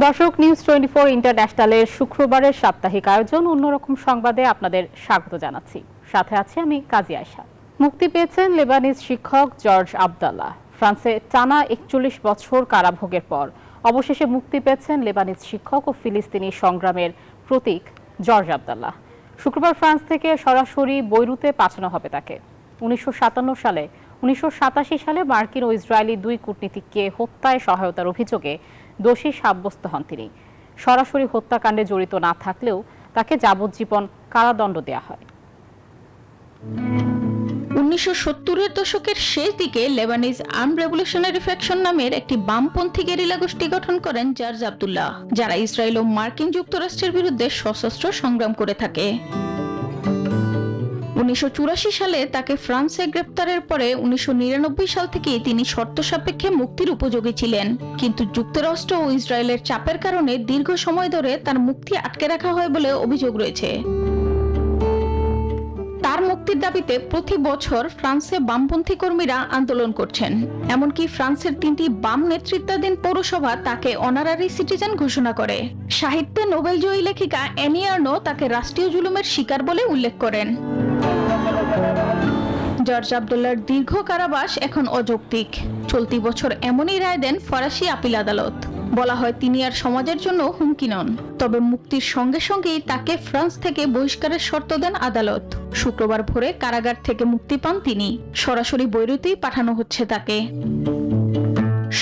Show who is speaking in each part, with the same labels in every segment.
Speaker 1: দর্শক, নিউজ 24 ইন্টারন্যাশনালের শুক্রবারের সাপ্তাহিক আয়োজন অন্যরকম সংবাদে আপনাদের স্বাগত জানাচ্ছি। সাথে আছি আমি কাজী আয়েশা। মুক্তি পেয়েছেন লেবানিজ শিক্ষক জর্জ আবদাল্লাহ। ফ্রান্সে টানা 41 বছর কারাভোগের পর অবশেষে মুক্তি পেয়েছেন লেবানিজ শিক্ষক ও ফিলিস্তিনি সংগ্রামের প্রতীক জর্জ আবদাল্লাহ। শুক্রবার ফ্রান্স থেকে সরাসরি বৈরুতে পাঠানো হবে তাকে। 1987 সালে মার্কিন ও ইসরায়েলি দুই কূটনীতিককে হত্যায় সহায়তার অভিযোগে দোষী সাব্যস্ত হন তিনি। সরাসরি হত্যাকাণ্ডে জড়িত না থাকলেও তাকে যাবজ্জীবন কারাদণ্ড দেওয়া হয়।
Speaker 2: 1970-এর দশকের শেষ দিকে লেবানিজ আর্ম রেভলিউশনারি ফ্যাকশন নামের একটি বামপন্থী গেরিলা গোষ্ঠী গঠন করেন জর্জ আবদুল্লাহ, যারা ইসরায়েল ও মার্কিন যুক্তরাষ্ট্রের বিরুদ্ধে সশস্ত্র সংগ্রাম করে থাকে। 1984 সালে তাকে ফ্রান্সে গ্রেপ্তারের পরে 1999 সাল থেকে তিনি শর্ত সাপেক্ষে মুক্তির উপযোগী ছিলেন, কিন্তু যুক্তরাষ্ট্র ও ইসরায়েলের চাপের কারণে দীর্ঘ সময় ধরে তার মুক্তি আটকে রাখা হয় বলে অভিযোগ রয়েছে। তার মুক্তির দাবিতে প্রতি বছর ফ্রান্সে বামপন্থী কর্মীরা আন্দোলন করছেন। এমনকি ফ্রান্সের 3টি বাম নেতৃত্বাধীন পৌরসভা তাকে অনারারি সিটিজেন ঘোষণা করে। সাহিত্যে নোবেলজয়ী লেখিকা অ্যানি আর্নো তাকে রাষ্ট্রীয় জুলুমের শিকার বলে উল্লেখ করেন। জর্জ আবদুল্লাহর দীর্ঘ কারাবাস এখন অযৌক্তিক। চলতি বছর এমনই রায় দেন ফরাসি আপিল আদালত। বলা হয় তিনি আর সমাজের জন্য হুমকি নন। তবে মুক্তির সঙ্গে সঙ্গেই তাকে ফ্রান্স থেকে বহিষ্কারের শর্ত দেন আদালত। শুক্রবার ভোরে কারাগার থেকে মুক্তি পান তিনি। সরাসরি বৈরুতেই পাঠানো হচ্ছে তাকে।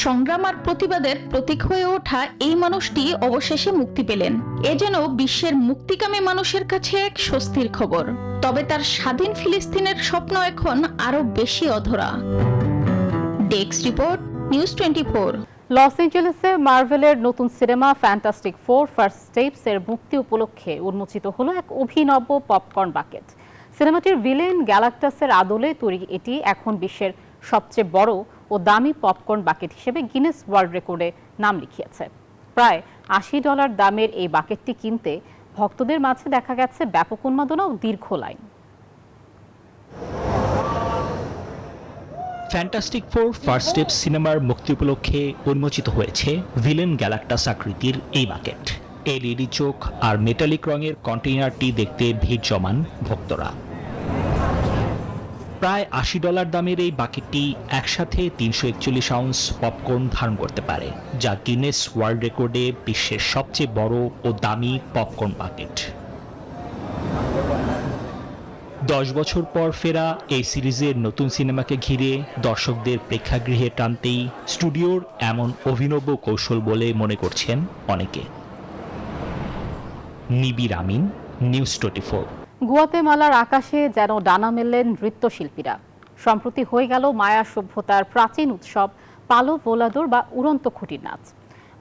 Speaker 2: সংগ্রাম আর প্রতিবাদের প্রতীক হয়ে ওঠা এই মানুষটি অবশেষে মুক্তি পেলেন। এ যেন বিশ্বের মুক্তিকামী মানুষের কাছে এক স্বস্তির খবর। তবে তার স্বাধীন ফিলিস্তিনের স্বপ্ন এখন আরো বেশি অধরা। Desk report, news 24।
Speaker 1: লস অ্যাঞ্জেলেসে মার্ভেলের নতুন cinema fantastic four first steps এর মুক্তি উপলক্ষে উন্মোচিত হলো এক অভিনব পপকর্ন বাকেট। সিনেমাটির ভিলেন গ্যালাক্টাসের আদলে তৈরি এটি এখন বিশ্বের সবচেয়ে বড় ও দামি পপকর্ন বাকেট হিসেবে গিনেস ওয়ার্ল্ড রেকর্ডে নাম লিখিয়েছে। প্রায় $80 দামের এই বাকেটটি কিনতে ভক্তদের মাঝে দেখা গেছে ব্যাপক উন্মাদনা ও দীর্ঘ line.
Speaker 3: Fantastic four first steps সিনেমার মুক্তি উপলক্ষে উন্মোচিত হয়েছে ভিলেন গ্যালাক্টাস আকৃতির এই বাকেট। এলইডি চোখ আর মেটালিক রঙের কন্টেইনারটি দেখতে ভিড় জমান ভক্তরা। প্রায় $80 দামের এই বাকেটটি একসাথে 341 আউন্স পপকর্ন ধারণ করতে পারে, যা গিনেস ওয়ার্ল্ড রেকর্ডে বিশ্বের সবচেয়ে বড় ও দামি পপকর্ন বাকেট। 10 বছর পর ফেরা এই সিরিজের নতুন সিনেমাকে ঘিরে দর্শকদের প্রেক্ষাগৃহে টানতেই স্টুডিওর এমন অভিনব কৌশল বলে মনে করছেন অনেকে। নিবির আমিন, নিউজ 24।
Speaker 1: গুয়াতেমালার আকাশে যেন ডানা মেললেন নৃত্যশিল্পীরা। সম্প্রতি হয়ে গেল মায়া সভ্যতার প্রাচীন উৎসব পালো ভোলাদোর বা উড়ন্ত খুঁটির নাচ।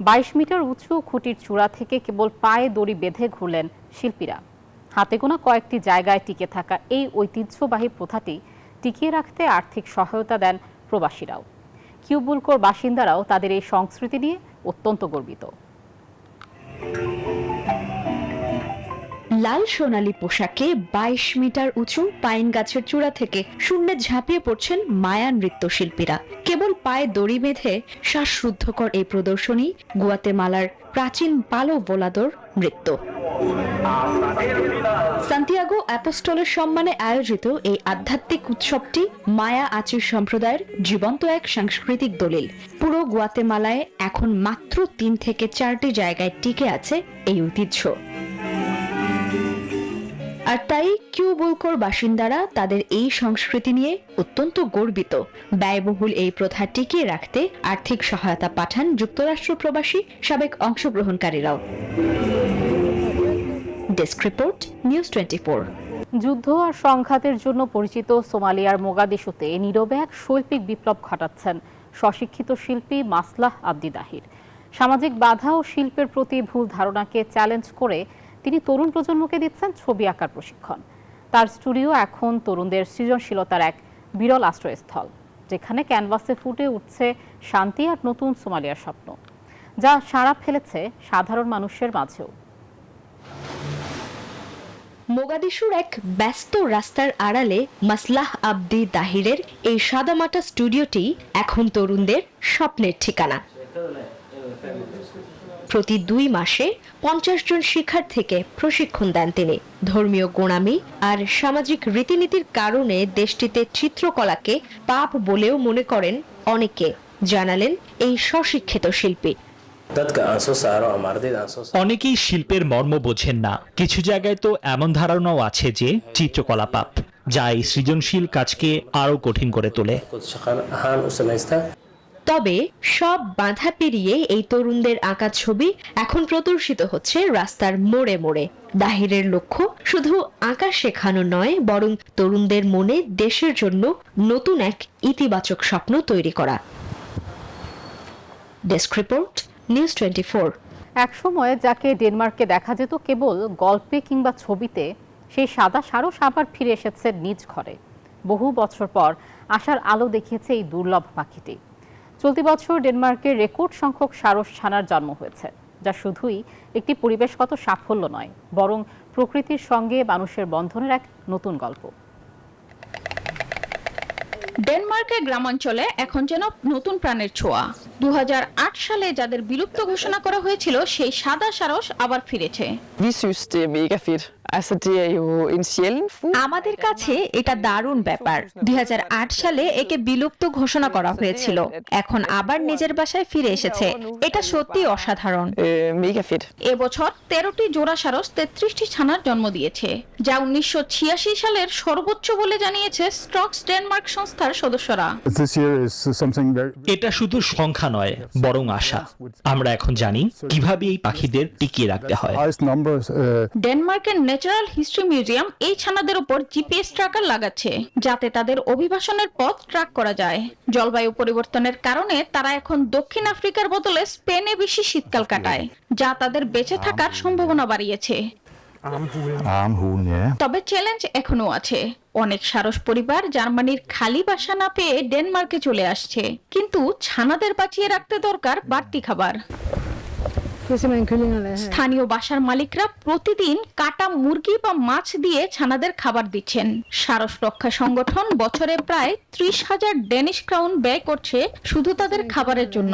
Speaker 1: 22 মিটার উঁচু খুঁটির চূড়া থেকে কেবল পায়ে দড়ি বেঁধে ঘুরলেন শিল্পীরা। হাতে গোনা কয়েকটি জায়গায় টিকে থাকা এই ঐতিহ্যবাহী প্রথাটি টিকিয়ে রাখতে আর্থিক সহায়তা দেন প্রবাসীরাও। কিউবুলকোর বাসিন্দারাও তাদের এই সংস্কৃতি নিয়ে অত্যন্ত গর্বিত।
Speaker 4: লাল সোনালী পোশাকে 22 মিটার উঁচু পাইন গাছের চূড়া থেকে শূন্যে ঝাঁপিয়ে পড়ছেন মায়া নৃত্যশিল্পীরা। কেবল পায়ে দড়ি বেঁধে শ্বাসরুদ্ধকর এই প্রদর্শনী গুয়াতেমালার প্রাচীন পালো ভোলাদোর নৃত্য। সান্তিয়াগো অ্যাপোস্টলের সম্মানে আয়োজিত এই আধ্যাত্মিক উৎসবটি মায়া আচির সম্প্রদায়ের জীবন্ত এক সাংস্কৃতিক দলিল। পুরো গুয়াতেমালায় এখন মাত্র 3 থেকে 4টি জায়গায় টিকে আছে এই ঐতিহ্য। আর তাই কিউবুলকোর বাসিন্দারা তাদের এই সংস্কৃতি নিয়ে অত্যন্ত গর্বিত। ব্যয়বহুল এই প্রথা টিকিয়ে রাখতে আর্থিক সহায়তা পাঠান যুক্তরাষ্ট্র প্রবাসী সাবেক অংশগ্রহণকারীরাও। Desk report, news 24।
Speaker 1: যুদ্ধ আর সংঘাতের জন্য পরিচিত সোমালিয়ার মোগাদিশুতে নীরবে এক শৈল্পিক বিপ্লব ঘটাচ্ছেন স্বশিক্ষিত শিল্পী মাসলাহ আব্দি দাহির। সামাজিক বাধা ও শিল্পের প্রতি ভুল ধারণাকে চ্যালেঞ্জ করে তিনি তরুণ প্রজন্মকে দিচ্ছেন ছবি আঁকার প্রশিক্ষণ। তার স্টুডিও এখন তরুণদের সৃজনশীলতার এক বিরল আশ্রয়স্থল, যেখানে ক্যানভাসে ফুটে উঠছে শান্তি আর নতুন সোমালিয়ার স্বপ্ন, যা সাড়া ফেলেছে সাধারণ মানুষের মাঝেও।
Speaker 4: মোগাদিশুর এক ব্যস্ত রাস্তার আড়ালে মাসলাহ আব্দি দাহিরের এই সাদামাটা স্টুডিওটি এখন তরুণদের স্বপ্নের ঠিকানা। প্রতি 2 মাসে 50 জন শিক্ষার্থীকে প্রশিক্ষণ দেন তিনি। ধর্মীয় গোঁড়ামি আর সামাজিক রীতিনীতির কারণে দেশটিতে চিত্রকলাকে পাপ বলেও মনে করেন অনেকে, জানালেন এই স্বশিক্ষিত শিল্পী।
Speaker 3: অনেকেই শিল্পের মর্ম বোঝেন না। কিছু জায়গায় তো এমন ধারণাও আছে যে চিত্রকলা পাপ, যা এই সৃজনশীল কাজকে আরো কঠিন করে তোলে।
Speaker 4: তবে সব বাধা পেরিয়ে এই তরুণদের আঁকা ছবি এখন প্রদর্শিত হচ্ছে রাস্তার মোড়ে মোড়ে। দাহিরের লক্ষ্য শুধু আঁকা শেখানো নয়, বরং তরুণদের মনে দেশের জন্য নতুন এক ইতিবাচক স্বপ্ন তৈরি করা। Desk report, news 24।
Speaker 1: এক সময় যাকে ডেনমার্কে দেখা যেত কেবল গল্পে কিংবা ছবিতে, সেই সাদা সারস আবার ফিরে এসেছে নিজ ঘরে। বহু বছর পর আশার আলো দেখিয়েছে এই দুর্লভ পাখিটি। চলতি বছর ডেনমার্কে রেকর্ড সংখ্যক সারস ছানার জন্ম হয়েছে, যা শুধুই একটি পরিবেশগত সাফল্য নয়, বরং প্রকৃতির সঙ্গে মানুষের বন্ধনের এক নতুন গল্প।
Speaker 2: ডেনমার্কের গ্রামাঞ্চলে এখন যেন নতুন প্রাণের ছোঁয়া। 2008 সালে যাদের বিলুপ্ত ঘোষণা করা হয়েছিল, সেই সাদা সারস আবার ফিরেছে।
Speaker 5: Vi synes, det er mega fedt. Altså, det er jo en sjælden fugl.
Speaker 6: আমাদের কাছে এটা দারুণ ব্যাপার। 2008 সালে একে বিলুপ্ত ঘোষণা করা হয়েছিল, এখন আবার নিজের বাসায় ফিরে এসেছে। এটা সত্যি অসাধারণ।
Speaker 5: Mega fedt.
Speaker 2: এবছর 13টি জোড়া সারস 33টি ছানার জন্ম দিয়েছে, যা 1986 সালের সর্বোচ্চ বলে জানিয়েছে স্ট্রকস ডেনমার্ক সংস্থার সদস্যরা।
Speaker 3: এটা শুধু সংখ্যা নয়, বরং আশা। আমরা এখন জানি কিভাবে এই পাখিদের টিকিয়ে রাখতে হয়।
Speaker 2: ডেনমার্কের ন্যাচারাল হিস্ট্রি মিউজিয়াম এই ছানাদের উপর জিপিএস ট্র্যাকার লাগাচ্ছে, যাতে তাদের অভিবাসনের পথ ট্র্যাক করা যায়। জলবায়ু পরিবর্তনের কারণে তারা এখন দক্ষিণ আফ্রিকার বদলে স্পেনে বেশি শীতকাল কাটায়, যা তাদের বেঁচে থাকার সম্ভাবনা বাড়িয়েছে। তবে চ্যালেঞ্জ এখনো আছে। অনেক সারস পরিবার জার্মানির খালি বাসা না পেয়ে ডেনমার্কে চলে আসছে, কিন্তু ছানাদের বাঁচিয়ে রাখতে দরকার বাড়তি খাবার। স্থানীয় বাসার মালিকরা প্রতিদিন কাটা মুরগি বা মাছ দিয়ে ছানাদের খাবার দিচ্ছেন। সারস রক্ষা সংগঠন বছরে প্রায় 30,000 ডেনিশ ক্রাউন ব্যয় করছে শুধু তাদের খাবারের জন্য।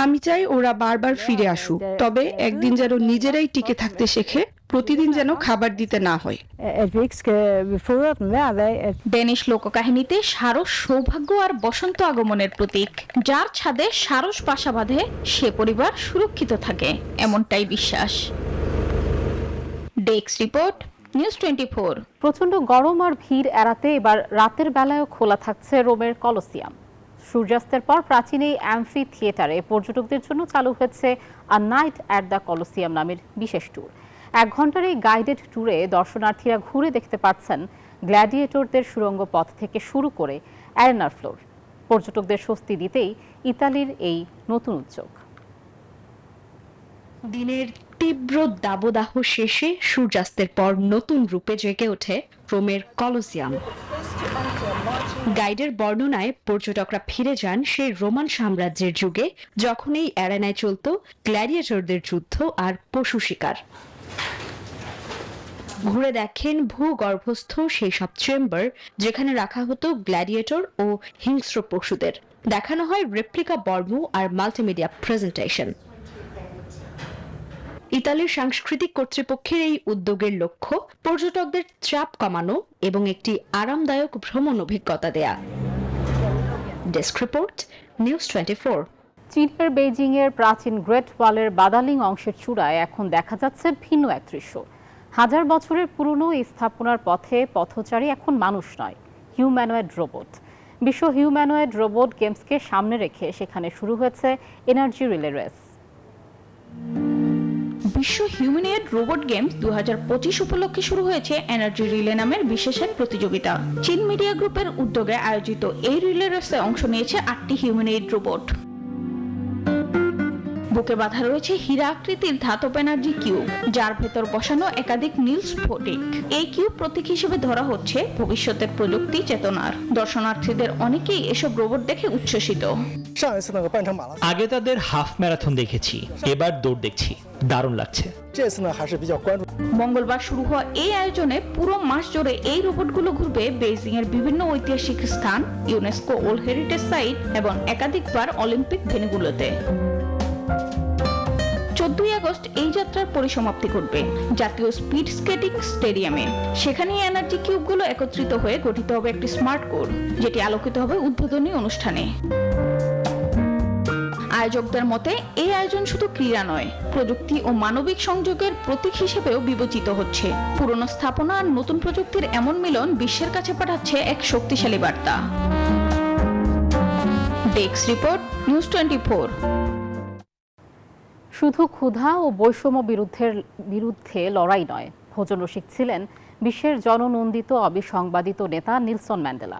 Speaker 7: আমি চাই ওরা বারবার ফিরে আসুক, তবে একদিন যেন নিজেরাই টিকে থাকতে শেখে, প্রতিদিন যেন খাবার দিতে না হয়।
Speaker 2: ডেনিশ লোককাহিনীতে সারস সৌভাগ্য আর বসন্ত আগমনের প্রতীক। যার ছাদে সারস বাসা বাঁধে, সে পরিবার সুরক্ষিত থাকে, এমনটাই বিশ্বাস। Desk report, news 24।
Speaker 1: প্রচণ্ড গরম আর ভিড় এড়াতে এবার রাতের বেলায়ও খোলা থাকছে রোমের কলোসিয়াম। সূর্যাস্তের পর প্রাচীন এই অ্যাম্ফি থিয়েটারে পর্যটকদের জন্য চালু হয়েছে আ নাইট অ্যাট দ্য কলোসিয়াম নামের বিশেষ ট্যুর। 1 ঘন্টার এই গাইডেড ট্যুরে দর্শনার্থীরা ঘুরে দেখতে পাচ্ছেন গ্ল্যাডিয়েটরদের সুড়ঙ্গ পথ থেকে শুরু করে অ্যারেনার ফ্লোর। পর্যটকদের স্বস্তি দিতেই ইতালির এই নতুন উদ্যোগ।
Speaker 4: দিনের তীব্র দাবদাহ শেষে সূর্যাস্তের পর নতুন রূপে জেগে ওঠে রোমের কলোসিয়াম। গাইডের বর্ণনায় পর্যটকরা ফিরে যান সেই রোমান সাম্রাজ্যের যুগে, যখন এই অ্যারেনায় চলত গ্ল্যাডিয়েটরদের যুদ্ধ আর পশু শিকার। ঘুরে দেখেন ভূগর্ভস্থ সেই সব চেম্বার যেখানে রাখা হতো গ্ল্যাডিয়েটর ও হিংস্র পশুদের। দেখানো হয় রেপ্লিকা বর্ম আর মাল্টিমিডিয়া প্রেজেন্টেশন। ইতালির সাংস্কৃতিক কর্তৃপক্ষের এই উদ্যোগের লক্ষ্য পর্যটকদের চাপ কমানো এবং একটি আরামদায়ক ভ্রমণ অভিজ্ঞতা দেয়া। Desk report, news 24।
Speaker 1: চীনের বেইজিং এর প্রাচীন গ্রেট ওয়ালের বাদালিং অংশের চূড়ায় এখন দেখা যাচ্ছে ভিন্ন এক দৃশ্য। 1000 বছরের পুরনো এই স্থাপনার পথে পথচারী এখন মানুষ নয়, হিউম্যানয়েড রোবট। বিশ্ব হিউম্যানয়েড রোবট গেমসকে সামনে রেখে সেখানে শুরু হয়েছে এনার্জি রিলে রেস।
Speaker 2: বিশ্ব হিউম্যানয়েড রোবট গেমস 2025 উপলক্ষে শুরু হয়েছে এনার্জি রিলে নামের বিশেষ এক প্রতিযোগিতা। চীন মিডিয়া গ্রুপের উদ্যোগে আয়োজিত এই রিলে রেসে অংশ নিয়েছে 8টি হিউম্যানয়েড রোবট। বুকে বাঁধা রয়েছে হীরা আকৃতির ধাতব এনার্জি কিউব, যার ভেতর বসানো একাধিক নীল স্ফটিক। এই কিউব প্রতীক হিসেবে ধরা হচ্ছে ভবিষ্যতের প্রযুক্তি চেতনার। দর্শনার্থীদের অনেকেই এসব রোবট দেখে উচ্ছ্বসিত।
Speaker 3: আগে তাদের হাফ ম্যারাথন দেখেছি, এবার দৌড় দেখছি, দারুণ লাগছে।
Speaker 2: মঙ্গলবার শুরু হওয়া এই আয়োজনে পুরো মাস জুড়ে এই রোবটগুলো ঘুরবে বেইজিং এর বিভিন্ন ঐতিহাসিক স্থান, ইউনেস্কো ওয়ার্ল্ড হেরিটেজ সাইট এবং একাধিকবার অলিম্পিক ভেন্যুগুলোতে। 14 আগস্ট এই যাত্রার পরিসমাপ্তি ঘটবে জাতীয় স্পিড স্কেটিং স্টেডিয়ামে। সেখানে এনার্জি কিউবগুলো একত্রিত হয়ে গঠিত হবে একটি স্মার্ট কোর, যেটি আলোকিত হবে উদ্বোধনী অনুষ্ঠানে। আয়োজকদের মতে এই আয়োজন শুধু ক্রীড়া নয়, প্রযুক্তি ও মানবিক সংযোগের প্রতীক হিসেবেও বিবেচিত হচ্ছে। পুরনো স্থাপনা আর নতুন প্রযুক্তির এমন মিলন বিশ্বের কাছে পাঠাচ্ছে এক শক্তিশালী বার্তা। Desk report, news 24।
Speaker 1: শুধু ক্ষুধা ও বৈষম্য বিরুদ্ধে লড়াই নয়, ভোজন রসিক ছিলেন বিশ্বের জননন্দিত অবিসংবাদিত নেতা নেলসন ম্যান্ডেলা।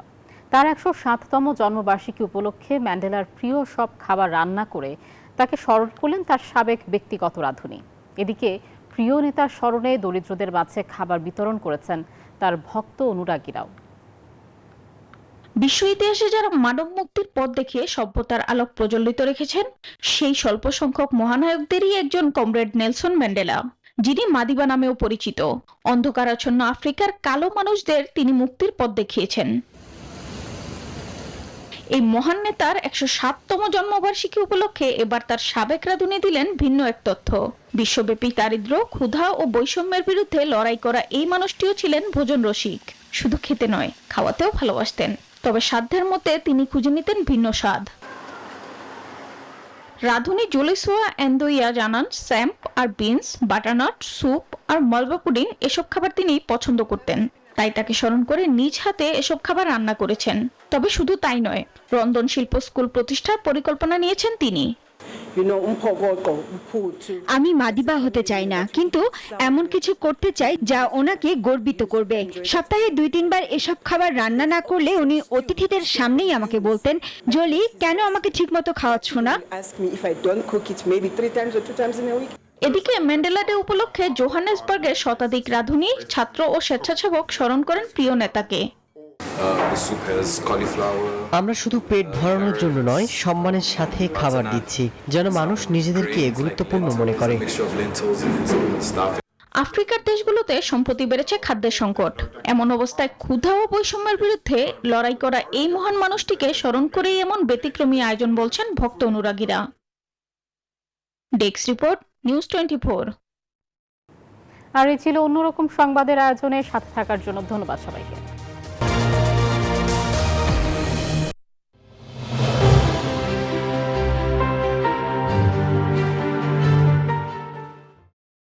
Speaker 1: তার 107তম জন্মবার্ষিকী উপলক্ষে ম্যান্ডেলার প্রিয় সব খাবার রান্না করে তাকে স্মরণ করলেন তার সাবেক ব্যক্তিগত রাঁধুনি। এদিকে প্রিয় নেতার স্মরণে দরিদ্রদের মাঝে খাবার বিতরণ করেছেন তার ভক্ত অনুরাগীরাও।
Speaker 2: বিশ্ব ইতিহাসে যারা মানব মুক্তির পথ দেখিয়ে সভ্যতার আলোক প্রজ্বলিত রেখেছেন, সেই স্বল্প সংখ্যক মহানায়কদেরই একজন কমরেড নেলসন ম্যান্ডেলা, যিনি মাদিবা নামেও পরিচিত। অন্ধকারাচ্ছন্ন আফ্রিকার কালো মানুষদের তিনি মুক্তির পথ দেখিয়েছেন। এই মহান নেতার 107তম জন্মবার্ষিকী উপলক্ষে এবার তার সাবেক রাঁধুনি দিলেন ভিন্ন এক তথ্য। বিশ্বব্যাপী দারিদ্র্য, ক্ষুধা ও বৈষম্যের বিরুদ্ধে লড়াই করা এই মানুষটিও ছিলেন ভোজন রসিক। শুধু খেতে নয়, খাওয়াতেও ভালোবাসতেন। তবে সাধ্যের মধ্যে তিনি খুঁজে নিতেন ভিন্ন স্বাদ। রাঁধুনি জোলিসোয়া এন্দোইয়া জানান স্যাম্প আর বিনস, বাটারনাট, স্যুপ আর মালবা পুডিং এসব খাবার তিনি পছন্দ করতেন। তাই তাকে স্মরণ করে নিজ হাতে এসব খাবার রান্না করেছেন। তবে শুধু তাই নয়, রন্ধন শিল্প স্কুল প্রতিষ্ঠার পরিকল্পনা নিয়েছেন তিনি।
Speaker 8: আমি মাদিবা হতে চাই না, কিন্তু এমন কিছু করতে চাই যা ওনাকে গর্বিত করবে। সপ্তাহে 2-3 বার এসব খাবার রান্না না করলে উনি অতিথিদের সামনেই আমাকে বলতেন, জলি কেন আমাকে ঠিকমতো খাওয়াচ্ছ না।
Speaker 2: এদিকে ম্যান্ডেলা ডে উপলক্ষে জোহানেসবার্গের শতাধিক রাঁধুনি, ছাত্র ও স্বেচ্ছাসেবক স্মরণ করেন প্রিয় নেতাকে।
Speaker 9: আমরা শুধু পেট ভরানোর জন্য নয়, সম্মানের সাথে খাবার দিচ্ছি যেন মানুষ নিজেদেরকে গুরুত্বপূর্ণ মনে করে।
Speaker 2: আফ্রিকার দেশগুলোতে সম্প্রতি বেড়েছে খাদ্যের সংকট। এমন অবস্থায় ক্ষুধা ও বৈষম্যের বিরুদ্ধে লড়াই করা এই মহান মানুষটিকে স্মরণ করেই এমন ব্যতিক্রমী আয়োজন বলছেন ভক্ত অনুরাগীরা। Desk report, news 24।
Speaker 1: আর এই ছিল অন্যরকম সংবাদের আয়োজনে সাথে থাকার জন্য ধন্যবাদ সবাইকে।